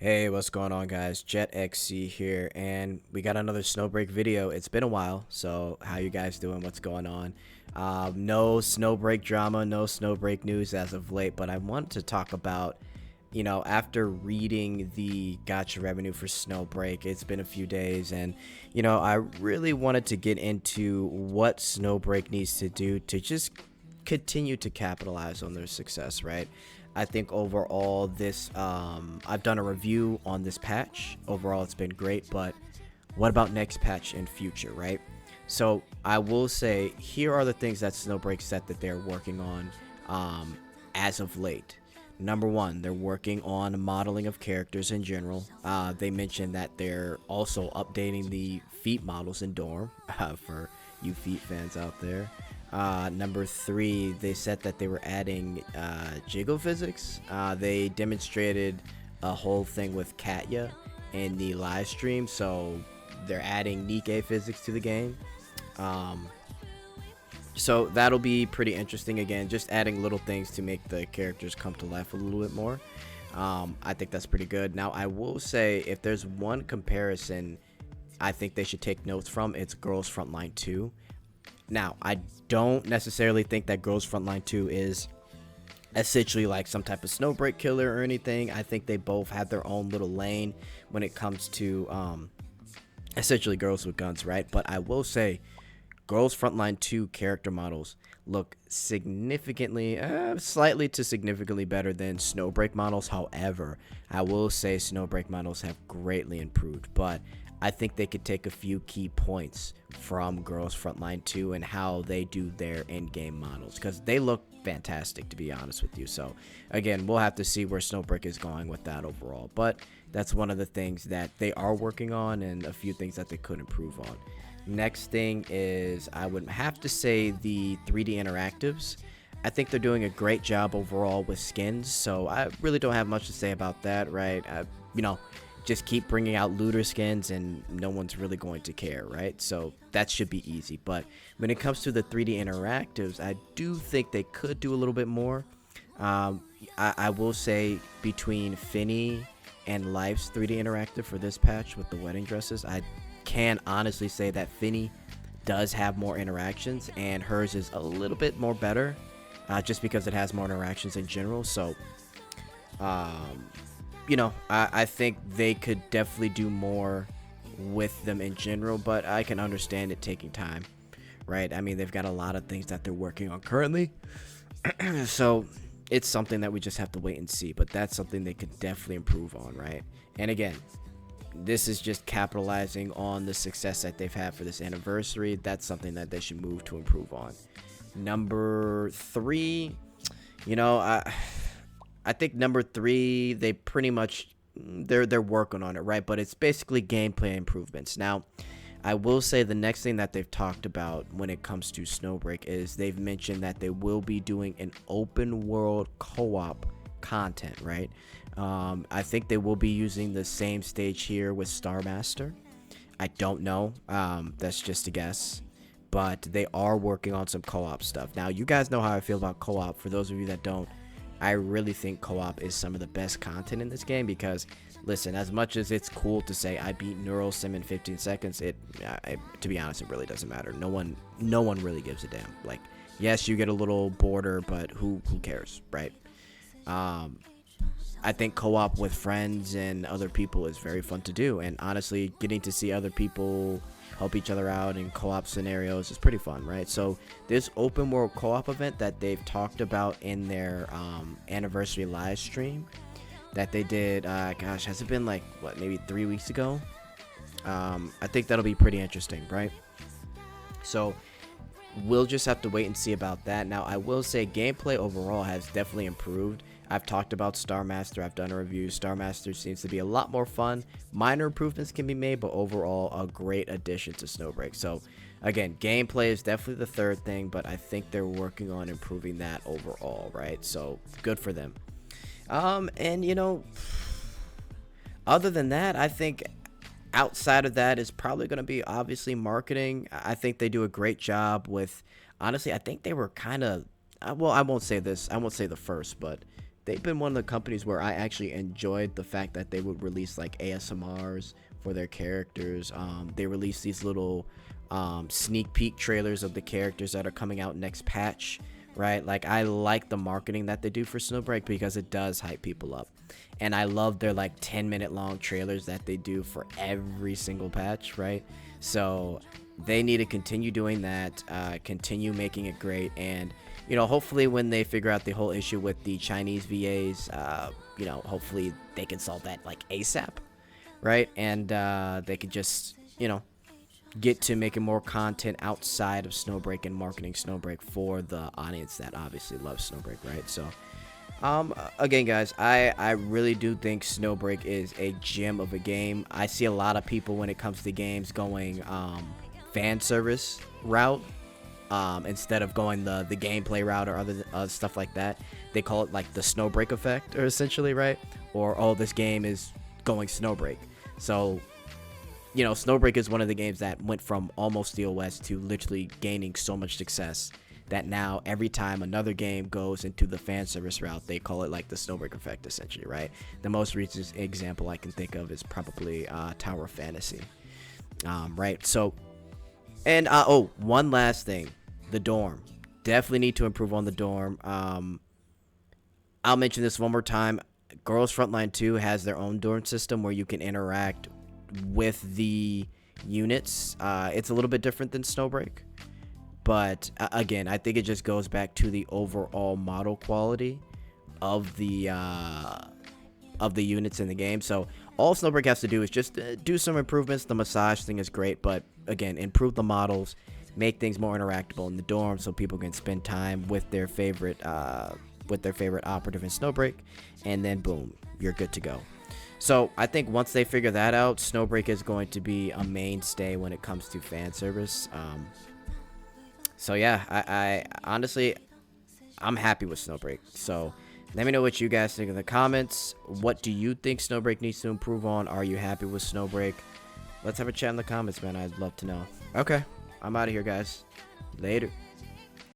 Hey, what's going on, guys? Jetxc here, and we got another SnowBreak video. It's been a while, so how you guys doing? What's going on? No SnowBreak drama, no SnowBreak news as of late, but I wanted to talk about, after reading the gotcha revenue for SnowBreak, it's been a few days, and, I really wanted to get into what SnowBreak needs to do to just continue to capitalize on their success, right? I think overall this I've done a review on this patch. Overall it's been great, but what about next patch and future, right? So I will say here are the things that SnowBreak said that they're working on as of late. Number one, they're working on modeling of characters in general. They mentioned that they're also updating the feet models in Dorm for you feet fans out there. Number three, they said that they were adding jiggle physics. They demonstrated a whole thing with Katya in the live stream, so they're adding Nikke physics to the game. So that'll be pretty interesting. Again, just adding little things to make the characters come to life a little bit more. I think that's pretty good. Now, I will say if there's one comparison I think they should take notes from, it's Girls Frontline 2. Now, I don't necessarily think that Girls Frontline 2 is essentially like some type of SnowBreak killer or anything. I think they both have their own little lane when it comes to essentially girls with guns, right? But I will say Girls Frontline 2 character models look significantly, slightly to significantly better than SnowBreak models. However, I will say SnowBreak models have greatly improved, but I think they could take a few key points from Girls Frontline 2 and how they do their in-game models, because they look fantastic, to be honest with you. So again, we'll have to see where SnowBreak is going with that overall, but that's one of the things that they are working on and a few things that they could improve on. Next thing is, I would have to say the 3D interactives. I think they're doing a great job overall with skins, so I really don't have much to say about that, right? Just keep bringing out looter skins and no one's really going to care, right? So that should be easy. But when it comes to the 3D interactives, I do think they could do a little bit more. I will say between Finny and Life's 3D interactive for this patch with the wedding dresses, I can honestly say that Finny does have more interactions and hers is a little bit more better, just because it has more interactions in general. So I think they could definitely do more with them in general, but I can understand it taking time, right? I mean, they've got a lot of things that they're working on currently, so it's something that we just have to wait and see, but that's something they could definitely improve on, right? And again, this is just capitalizing on the success that they've had for this anniversary. That's something that they should move to improve on. Number three, I think number three, they pretty much they're working on it, right? But it's basically gameplay improvements. Now, I will say the next thing that they've talked about when it comes to SnowBreak is they've mentioned that they will be doing an open world co-op content, right? I think they will be using the same stage here with Star Master. I don't know. That's just a guess. But they are working on some co-op stuff. Now, you guys know how I feel about co-op. For those of you that don't, I really think co-op is some of the best content in this game because, listen, as much as it's cool to say I beat Neural Sim in 15 seconds, to be honest, it really doesn't matter. No one really gives a damn. Like, yes, you get a little border, but who cares, right? I think co-op with friends and other people is very fun to do, and honestly, getting to see other people help each other out in co-op scenarios is pretty fun, right? So this open world co-op event that they've talked about in their anniversary live stream that they did, gosh, has it been like what, maybe 3 weeks ago? I think that'll be pretty interesting, right? So we'll just have to wait and see about that. Now, I will say gameplay overall has definitely improved. I've talked about Star Master. I've done a review. Star Master seems to be a lot more fun. Minor improvements can be made, but overall a great addition to SnowBreak. So again, gameplay is definitely the third thing, but I think they're working on improving that overall, right? So good for them. And other than that, I think outside of that is probably going to be obviously marketing. I think they do a great job with, honestly, I think they were kind of, well, I won't say this, I won't say the first, but they've been one of the companies where I actually enjoyed the fact that they would release like ASMRs for their characters. They release these little sneak peek trailers of the characters that are coming out next patch, right? Like, I like the marketing that they do for SnowBreak because it does hype people up. And I love their like 10-minute long trailers that they do for every single patch, right? So they need to continue doing that, continue making it great, and you know, hopefully when they figure out the whole issue with the Chinese VAs, you know, hopefully they can solve that like ASAP, right? And they could just, you know, get to making more content outside of SnowBreak and marketing SnowBreak for the audience that obviously loves SnowBreak, right? So again, guys, I really do think SnowBreak is a gem of a game. I see a lot of people when it comes to games going fan service route instead of going the gameplay route or other stuff like that. They call it like the SnowBreak effect, or essentially, right? Or, oh, this game is going SnowBreak. So, you know, SnowBreak is one of the games that went from almost DOS to literally gaining so much success that now every time another game goes into the fan service route, they call it like the SnowBreak effect, essentially, right? The most recent example I can think of is probably Tower of Fantasy, right? So, and oh, one last thing, the dorm. Definitely need to improve on the dorm. I'll mention this one more time. Girls Frontline 2 has their own dorm system where you can interact with the units. It's a little bit different than SnowBreak. But again, I think it just goes back to the overall model quality of the units in the game. So all SnowBreak has to do is just do some improvements. The massage thing is great, but again, improve the models, make things more interactable in the dorm so people can spend time with their favorite operative in SnowBreak, and then boom, you're good to go. So I think once they figure that out, SnowBreak is going to be a mainstay when it comes to fan service. So yeah, I honestly, I'm happy with SnowBreak. So let me know what you guys think in the comments. What do you think SnowBreak needs to improve on? Are you happy with SnowBreak? Let's have a chat in the comments, man. I'd love to know. Okay, I'm out of here, guys. Later.